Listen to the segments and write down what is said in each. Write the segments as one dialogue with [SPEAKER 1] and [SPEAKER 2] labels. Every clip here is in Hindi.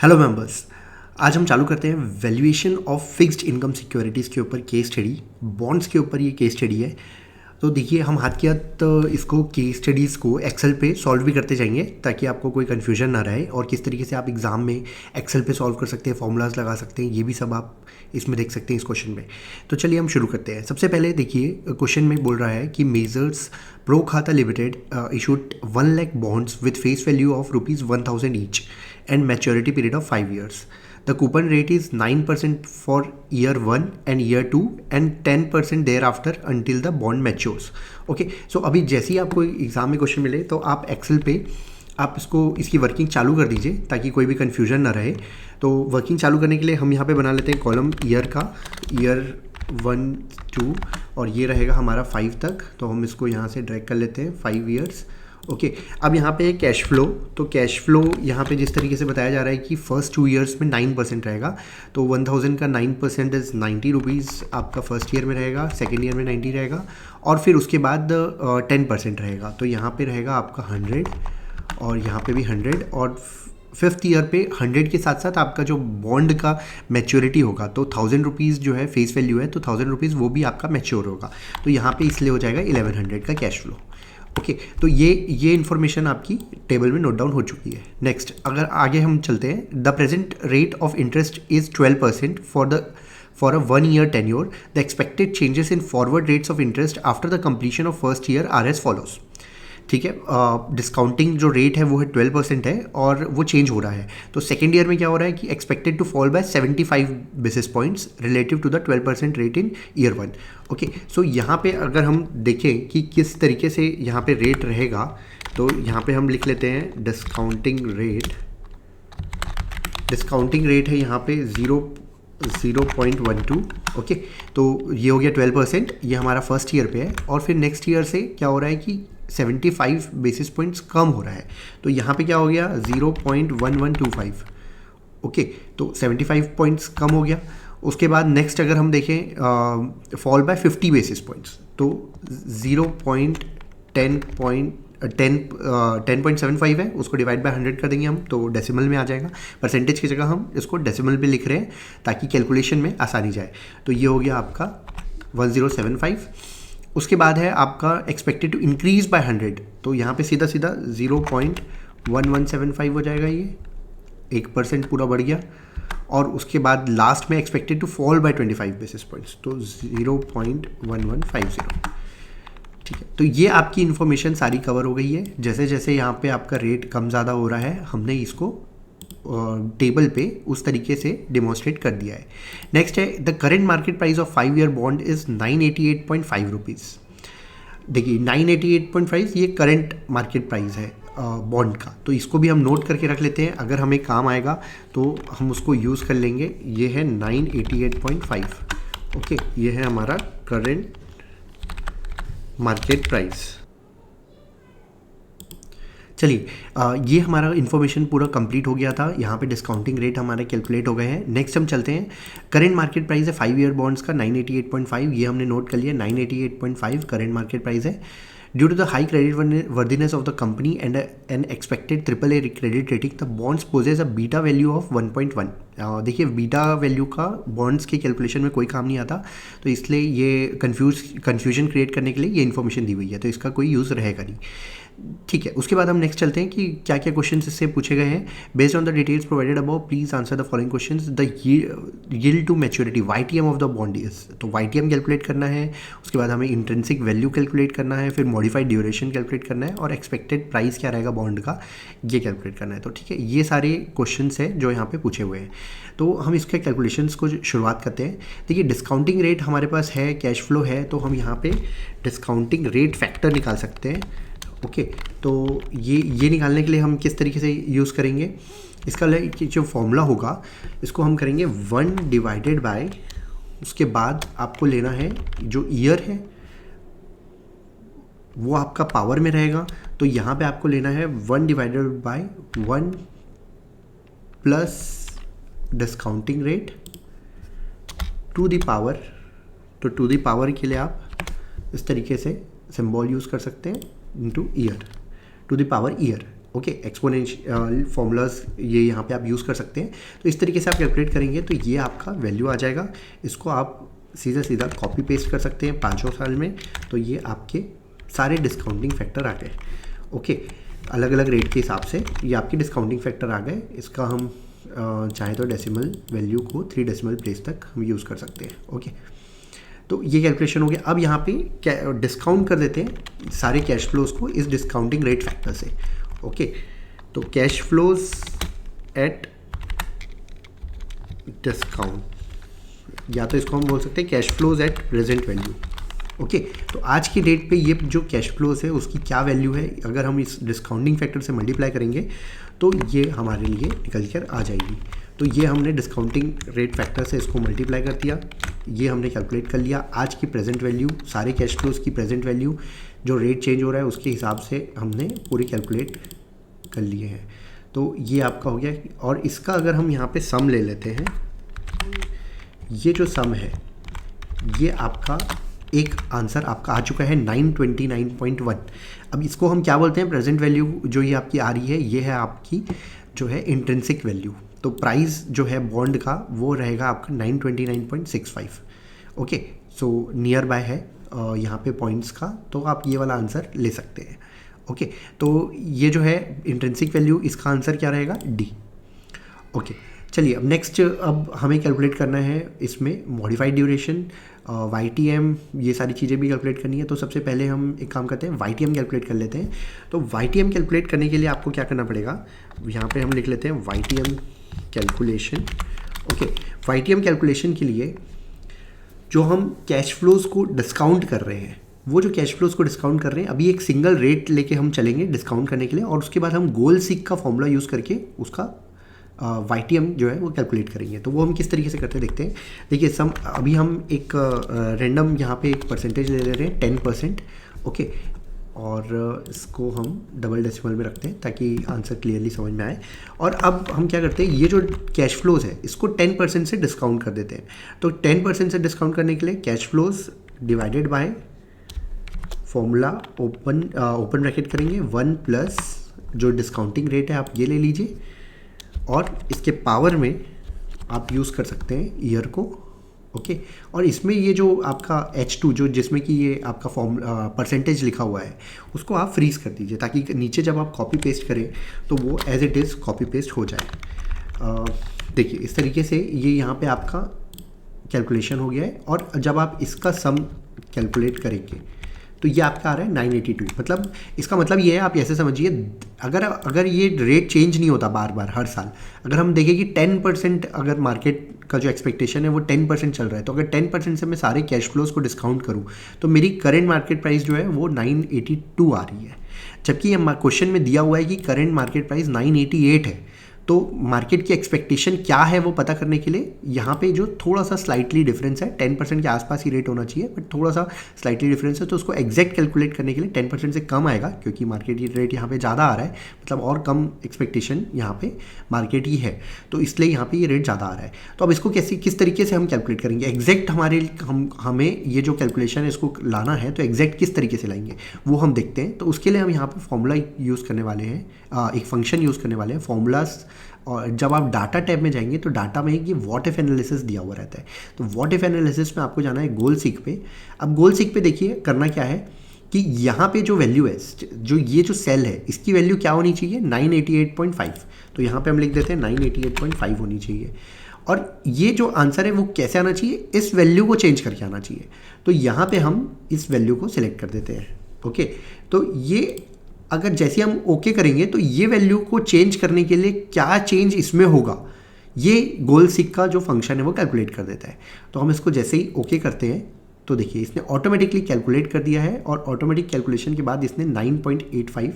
[SPEAKER 1] हेलो मेंबर्स, आज हम चालू करते हैं valuation of fixed income securities के ऊपर केस स्टडी। बॉन्ड्स के ऊपर ये केस स्टडी है। तो देखिए, हम हाथ के हाथ इसको केस स्टडीज़ को एक्सेल पे सॉल्व भी करते जाएंगे ताकि आपको कोई कन्फ्यूजन ना रहे, और किस तरीके से आप एग्ज़ाम में एक्सेल पे सॉल्व कर सकते हैं, फॉर्मूलाज लगा सकते हैं, ये भी सब आप इसमें देख सकते हैं इस क्वेश्चन में। तो चलिए हम शुरू करते हैं। सबसे पहले देखिए, क्वेश्चन में बोल रहा है कि मेजर्स प्रो खाता limited issued 1 lakh bonds with face value of ₹1000 each and maturity period of 5 years. The coupon rate is 9% for year 1 and year 2 and 10% thereafter until the bond matures. Okay, so अभी जैसे ही आपको एग्ज़ाम में क्वेश्चन मिले तो आप एक्सेल पे आप इसकी वर्किंग चालू कर दीजिए ताकि कोई भी कन्फ्यूजन ना रहे। तो वर्किंग चालू करने के लिए हम यहाँ पे बना लेते हैं कॉलम ईयर का, ईयर 1 2, और ये रहेगा हमारा 5 तक। तो हम इसको यहाँ से ड्रैग कर लेते हैं 5 ईयर्स। ओके, अब यहाँ पे कैश फ्लो, तो कैश फ्लो यहाँ पे जिस तरीके से बताया जा रहा है कि फर्स्ट 2 ईयर्स में 9% रहेगा। तो 1000 का 9% इज़ 90 रुपीज़ आपका फर्स्ट ईयर में रहेगा, सेकेंड ईयर में 90 रहेगा, और फिर उसके बाद 10% रहेगा। तो यहाँ पे रहेगा आपका 100, और यहाँ पे भी 100, और फिफ्थ ईयर पे 100 के साथ साथ आपका जो बॉन्ड का मैच्योरिटी होगा, तो 1000 रुपीज़ जो है फेस वैल्यू है, तो 1000 रुपीज़ वो भी आपका मैच्योर होगा। तो यहाँ पे इसलिए हो जाएगा 1100 का कैश फ्लो। ओके, तो ये इन्फॉर्मेशन आपकी टेबल में नोट डाउन हो चुकी है। नेक्स्ट, अगर आगे हम चलते हैं, the present rate of interest is 12% for a 1 year tenure. The expected changes in forward rates of interest after the completion of first year are as follows. ठीक है, डिस्काउंटिंग जो रेट है वो है 12% है, और वो चेंज हो रहा है। तो सेकेंड ईयर में क्या हो रहा है कि expected to fall by 75 basis points relative to the 12% rate in year 1। Okay, so यहाँ पे अगर हम देखें कि किस तरीके से यहाँ पे रेट रहेगा, तो यहाँ पे हम लिख लेते हैं डिस्काउंटिंग रेट। डिस्काउंटिंग रेट है यहाँ पे 0.12। ओके, तो ये हो गया 12%, ये हमारा फर्स्ट ईयर पे है। और फिर नेक्स्ट ईयर से क्या हो रहा है कि 75 बेसिस पॉइंट्स कम हो रहा है। तो यहाँ पे क्या हो गया 0.1125। ओके, तो 75 पॉइंट्स कम हो गया। उसके बाद नेक्स्ट अगर हम देखें फॉल बाय 50 बेसिस पॉइंट्स, तो 10.75 है, उसको डिवाइड बाय 100 कर देंगे हम, तो डेसिमल में आ जाएगा। परसेंटेज की जगह हम इसको डेसिमल पे लिख रहे हैं ताकि कैलकुलेशन में आसानी जाए। तो ये हो गया आपका 1075। उसके बाद है आपका एक्सपेक्टेड टू इंक्रीज बाय 100, तो यहाँ पे सीधा सीधा 0.1175 हो जाएगा, ये 1% पूरा बढ़ गया। और उसके बाद लास्ट में expected to fall by 25 basis points, तो 0.1150। ठीक है, तो ये आपकी इन्फॉर्मेशन सारी कवर हो गई है। जैसे जैसे यहाँ पे आपका रेट कम ज़्यादा हो रहा है, हमने इसको टेबल पे उस तरीके से डिमॉन्स्ट्रेट कर दिया है। नेक्स्ट है, the current market price of 5 year bond is 988.5 rupees. देखिए 988.5 ये करेंट मार्केट प्राइस है बॉन्ड का, तो इसको भी हम नोट करके रख लेते हैं। अगर हमें काम आएगा तो हम उसको यूज़ कर लेंगे। ये है 988.5। ओके, ये है हमारा करेंट मार्केट प्राइस। चलिए, ये हमारा इन्फॉर्मेशन पूरा कंप्लीट हो गया था। यहाँ पे डिस्काउंटिंग रेट हमारे कैलकुलेट हो गए हैं। नेक्स्ट हम चलते हैं, करेंट मार्केट प्राइस है 5 ईयर बॉन्ड्स का 988.5, ये हमने नोट कर लिया। 988.5 करेंट मार्केट प्राइस है। Due to the high credit worthiness of the company and an expected AAA credit rating, the bonds poses a beta value of 1.1। देखिए, बीटा वैल्यू का बॉन्ड्स के कैलकुलेशन में कोई काम नहीं आता, तो इसलिए ये कन्फ्यूजन क्रिएट करने के लिए ये इन्फॉर्मेशन दी हुई है, तो इसका कोई यूज़ रहेगा नहीं। ठीक है, उसके बाद हम नेक्स्ट चलते हैं कि क्या क्या क्वेश्चन इससे पूछे गए हैं। Based on the details provided above, please answer the following questions. The yield to maturity YTM of the bond is, तो YTM कैलकुलेट करना है। उसके बाद हमें इंट्रिंसिक वैल्यू कैलकुलेट करना है, फिर मॉडिफाइड ड्यूरेशन कैलकुलेट करना है, और एक्सपेक्टेड प्राइस क्या रहेगा बॉन्ड का, ये कैलकुलेट करना है। तो ठीक है, ये सारे क्वेश्चन है जो यहाँ पे पूछे हुए हैं। तो हम इसके कैलकुलेशंस को शुरुआत करते हैं। देखिए, डिस्काउंटिंग रेट हमारे पास है, कैश फ्लो है, तो हम यहाँ पे डिस्काउंटिंग रेट फैक्टर निकाल सकते हैं। ओके, तो ये निकालने के लिए हम किस तरीके से यूज़ करेंगे, इसका जो फॉर्मूला होगा इसको हम करेंगे 1 डिवाइडेड बाय, उसके बाद आपको लेना है जो ईयर है वो आपका पावर में रहेगा, तो यहाँ पे आपको लेना है 1 divided by 1 plus discounting rate to the power. तो टू द पावर के लिए आप इस तरीके से सिंबल यूज़ कर सकते हैं, into year, to the power year. Okay, exponential formulas ये यहाँ पे आप यूज़ कर सकते हैं। तो इस तरीके से आप कैलकुलेट करेंगे तो ये आपका वैल्यू आ जाएगा। इसको आप सीधा सीधा कॉपी पेस्ट कर सकते हैं 5 साल में। तो ये आपके सारे डिस्काउंटिंग फैक्टर आ गए। ओके, अलग अलग रेट के हिसाब से ये आपके डिस्काउंटिंग फैक्टर आ गए। इसका हम चाहे तो डेसिमल वैल्यू को 3 डेसिमल प्लेस तक हम यूज़ कर सकते हैं। ओके, तो ये कैलकुलेशन हो गया। अब यहाँ पे डिस्काउंट कर देते हैं सारे कैश फ्लोज को इस डिस्काउंटिंग रेट फैक्टर से। ओके, तो कैश फ्लोज एट डिस्काउंट, या तो इसको हम बोल सकते हैं cash flows at present value. Okay, तो आज की डेट पे ये जो कैश फ्लोज है उसकी क्या वैल्यू है, अगर हम इस डिस्काउंटिंग फैक्टर से मल्टीप्लाई करेंगे तो ये हमारे लिए निकल कर आ जाएगी। तो ये हमने डिस्काउंटिंग रेट फैक्टर से इसको मल्टीप्लाई कर दिया, ये हमने कैलकुलेट कर लिया। आज की प्रेजेंट वैल्यू, सारे कैश फ्लोज की प्रेजेंट वैल्यू जो रेट चेंज हो रहा है उसके हिसाब से हमने पूरी कैलकुलेट कर लिए हैं। तो ये आपका हो गया। और इसका अगर हम यहाँ पे सम ले लेते हैं, ये जो सम है ये आपका एक आंसर आपका आ चुका है 929.1। अब इसको हम क्या बोलते हैं, प्रेजेंट वैल्यू जो ये आपकी आ रही है ये है आपकी जो है इंट्रिंसिक वैल्यू। तो प्राइस जो है बॉन्ड का वो रहेगा आपका 929.65। ओके, सो नियर बाय है यहाँ पे पॉइंट्स का, तो आप ये वाला आंसर ले सकते हैं। ओके, तो ये जो है इंट्रिंसिक वैल्यू, इसका आंसर क्या रहेगा, डी। ओके, चलिए अब नेक्स्ट, अब हमें कैलकुलेट करना है इसमें मॉडिफाइड ड्यूरेशन, YTM, ये सारी चीज़ें भी कैलकुलेट करनी है। तो सबसे पहले हम एक काम करते हैं, YTM कैलकुलेट कर लेते हैं। तो YTM कैलकुलेट करने के लिए आपको क्या करना पड़ेगा, यहाँ पे हम लिख लेते हैं YTM calculation. Okay, YTM calculation के लिए जो हम कैश फ्लोज को डिस्काउंट कर रहे हैं, वो जो कैश फ्लोज को डिस्काउंट कर रहे हैं, अभी एक सिंगल रेट लेके हम चलेंगे डिस्काउंट करने के लिए, और उसके बाद हम गोल सीक का फॉर्मूला यूज़ करके उसका YTM जो है वो कैलकुलेट करेंगे। तो वो हम किस तरीके से करते हैं देखते हैं। देखिए सम, अभी हम एक रैंडम यहाँ पे एक परसेंटेज ले रहे हैं 10%। ओके, और इसको हम डबल डेसिमल में रखते हैं ताकि आंसर क्लियरली समझ में आए। और अब हम क्या करते हैं, ये जो कैश फ्लोज है इसको 10% से डिस्काउंट कर देते हैं। तो 10% से डिस्काउंट करने के लिए cash flows divided by formula, open bracket करेंगे 1 प्लस जो डिस्काउंटिंग रेट है आप ये ले लीजिए, और इसके पावर में आप यूज़ कर सकते हैं ईयर को। ओके, और इसमें ये जो आपका H2 जो जिसमें कि ये आपका परसेंटेज लिखा हुआ है उसको आप फ्रीज कर दीजिए, ताकि नीचे जब आप कॉपी पेस्ट करें तो वो as it is copy paste हो जाए। देखिए इस तरीके से ये यहाँ पे आपका कैलकुलेशन हो गया है। और जब आप इसका सम कैलकुलेट करेंगे तो ये आपका आ रहा है 982। मतलब इसका मतलब ये है, आप ऐसे समझिए, अगर ये रेट चेंज नहीं होता बार बार हर साल, अगर हम देखें कि 10% अगर मार्केट का जो एक्सपेक्टेशन है वो 10% चल रहा है, तो अगर 10% से मैं सारे कैश फ्लोज को डिस्काउंट करूँ तो मेरी करेंट मार्केट प्राइस जो है वो 982 आ रही है। जबकि ये क्वेश्चन में दिया हुआ है कि करेंट मार्केट प्राइस 988 है। तो मार्केट की एक्सपेक्टेशन क्या है वो पता करने के लिए यहाँ पे जो थोड़ा सा स्लाइटली डिफरेंस है, 10% के आसपास ही रेट होना चाहिए, बट थोड़ा सा स्लाइटली डिफरेंस है, तो उसको एग्जैक्ट कैलकुलेट करने के लिए 10% से कम आएगा, क्योंकि मार्केट रेट यहाँ पे ज़्यादा आ रहा है, मतलब और कम एक्सपेक्टेशन यहाँ पे मार्केट ही है, तो इसलिए यहाँ पे ये रेट ज़्यादा आ रहा है। तो अब इसको किस तरीके से हम कैलकुलेट करेंगे एग्जैक्ट, हमें ये जो कैलकुलेशन है इसको लाना है, तो एग्जैक्ट किस तरीके से लाएंगे वो हम देखते हैं। तो उसके लिए हम यहाँ पर फॉर्मूला यूज़ करने वाले हैं, एक फंक्शन यूज़ करने वाले हैं फॉर्मूलाज। और जब आप डाटा टैब में जाएंगे तो डाटा में ये व्हाट इफ एनालिसिस दिया हुआ रहता है। तो व्हाट इफ एनालिसिस में आपको जाना है गोल सीक पे। अब गोल सीक पे देखिए करना क्या है कि यहाँ पे जो वैल्यू है, जो ये जो सेल है इसकी वैल्यू क्या होनी चाहिए, 988.5। तो यहाँ पे हम लिख देते हैं 988.5 होनी चाहिए। और ये जो आंसर है वो कैसे आना चाहिए, इस वैल्यू को चेंज करके आना चाहिए। तो यहाँ पे हम इस वैल्यू को सिलेक्ट कर देते हैं। ओके, तो ये अगर जैसे हम ओके करेंगे तो ये वैल्यू को चेंज करने के लिए क्या चेंज इसमें होगा, ये गोल सीक का जो फंक्शन है वो कैलकुलेट कर देता है। तो हम इसको जैसे ही ओके करते हैं तो देखिए इसने ऑटोमेटिकली कैलकुलेट कर दिया है, और ऑटोमेटिक कैलकुलेशन के बाद इसने 9.85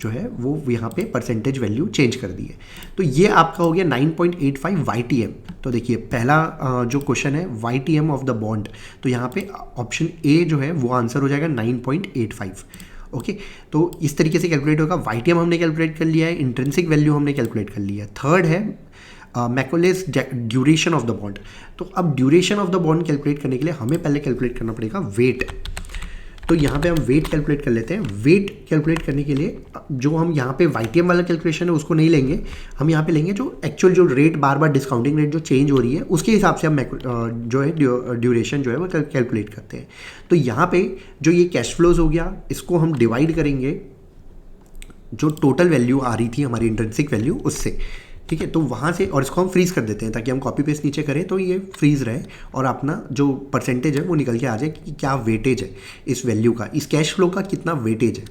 [SPEAKER 1] जो है वो यहाँ पे परसेंटेज वैल्यू चेंज कर दी है। तो ये आपका हो गया 9.85 YTM। तो देखिए पहला जो क्वेश्चन है YTM ऑफ द बॉन्ड, तो यहाँ पे ऑप्शन ए जो है वो आंसर हो जाएगा 9.85। ओके, तो इस तरीके से कैलकुलेट होगा। YTM हमने कैलकुलेट कर लिया है, इंट्रिंसिक वैल्यू हमने कैलकुलेट कर लिया है। थर्ड है मैकोलेस ड्यूरेशन ऑफ द बॉन्ड। तो अब duration of the bond calculate करने के लिए हमें पहले कैलकुलेट करना पड़ेगा वेट। तो यहाँ पे हम वेट कैलकुलेट कर लेते हैं। वेट कैलकुलेट करने के लिए जो हम यहाँ पे YTM वाला कैलकुलेशन है उसको नहीं लेंगे, हम यहाँ पे लेंगे जो एक्चुअल जो रेट बार बार डिस्काउंटिंग रेट जो चेंज हो रही है उसके हिसाब से हम जो है ड्यूरेशन जो है वो कैलकुलेट करते हैं। तो यहाँ पे जो ये कैश फ्लोज हो गया, इसको हम डिवाइड करेंगे जो टोटल वैल्यू आ रही थी हमारी इंट्रिंसिक वैल्यू उससे, ठीक है। तो वहाँ से, और इसको हम फ्रीज़ कर देते हैं ताकि हम कॉपी पेस्ट नीचे करें तो ये फ्रीज़ रहे और अपना जो परसेंटेज है वो निकल के आ जाए कि क्या वेटेज है इस वैल्यू का, इस कैश फ्लो का कितना वेटेज है।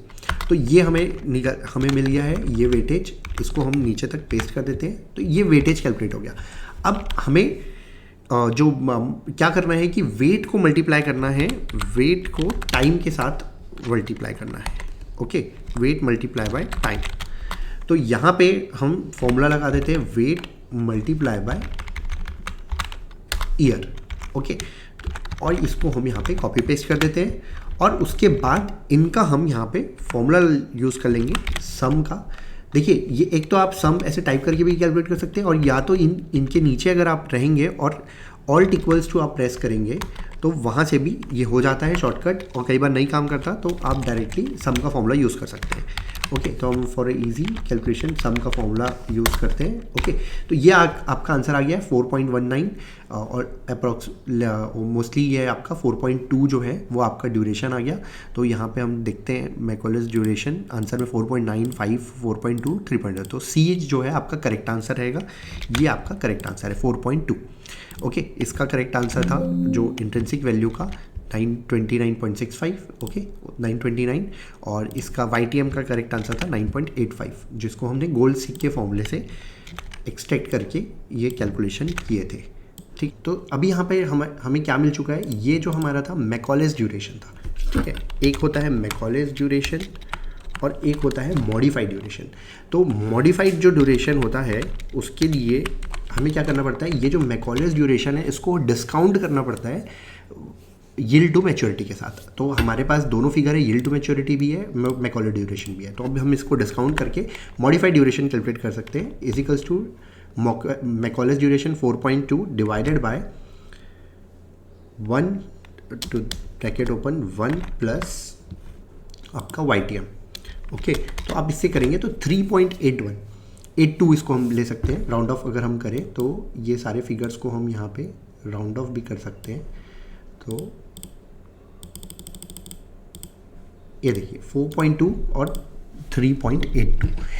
[SPEAKER 1] तो ये हमें मिल गया है ये वेटेज, इसको हम नीचे तक पेस्ट कर देते हैं। तो ये वेटेज कैलकुलेट हो गया। अब हमें जो क्या करना है कि वेट को मल्टीप्लाई करना है, वेट को टाइम के साथ मल्टीप्लाई करना है। Okay, weight multiply by time. तो यहाँ पे हम फॉर्मूला लगा देते हैं weight multiply by year. Okay, और इसको हम यहाँ पे कॉपी पेस्ट कर देते हैं और उसके बाद इनका हम यहाँ पे फॉर्मूला यूज़ कर लेंगे सम का। देखिए ये एक तो आप सम ऐसे टाइप करके भी कैलकुलेट कर सकते हैं, और या तो इनके नीचे अगर आप रहेंगे और ऑल्ट इक्वल्स टू आप प्रेस करेंगे तो वहाँ से भी ये हो जाता है शॉर्टकट, और कई बार नहीं काम करता तो आप डायरेक्टली सम का फॉर्मूला यूज़ कर सकते हैं। ओके, तो हम फॉर इजी कैलकुलेशन सम का फॉर्मूला यूज़ करते हैं। ओके, तो ये आपका आंसर आ गया है 4.19 और अप्रॉक्स मोस्टली ये आपका 4.2 जो है वो आपका ड्यूरेशन आ गया। तो यहाँ पे हम देखते हैं मैकॉलेस ड्यूरेशन आंसर में 4.95, 4.2, 3.0। तो सी जो है आपका करेक्ट आंसर रहेगा, ये आपका करेक्ट आंसर है 4.2। ओके, इसका करेक्ट आंसर था जो इंट्रिंसिक वैल्यू का 929.65। ओके, 929, और इसका YTM का करेक्ट आंसर था 9.85, जिसको हमने गोल्ड सीक के फॉर्मूले से एक्सट्रैक्ट करके ये कैलकुलेशन किए थे। ठीक, तो अभी यहाँ पे हमें क्या मिल चुका है, ये जो हमारा था मैकॉलेस ड्यूरेशन था। ठीक है, एक होता है मैकॉलेस ड्यूरेशन और एक होता है मॉडिफाइड ड्यूरेशन। तो मॉडिफाइड जो ड्यूरेशन होता है उसके लिए हमें क्या करना पड़ता है, ये जो मैकॉलेस ड्यूरेशन है इसको डिस्काउंट करना पड़ता है यील्ड टू मैच्योरिटी के साथ। तो हमारे पास दोनों फिगर है, यील्ड टू मैच्योरिटी भी है, मैकॉलेस ड्यूरेशन भी है। तो अब हम इसको डिस्काउंट करके मॉडिफाइड ड्यूरेशन कैलकुलेट कर सकते हैं। Is equals to Macaulay's duration 4.2 divided by 1 to bracket open 1 plus आपका YTM। ओके, तो आप इससे करेंगे तो 3.82 इसको हम ले सकते हैं राउंड ऑफ अगर हम करें तो। ये सारे फिगर्स को हम यहाँ पे राउंड ऑफ भी कर सकते हैं। तो ये देखिए 4.2 और 3.82।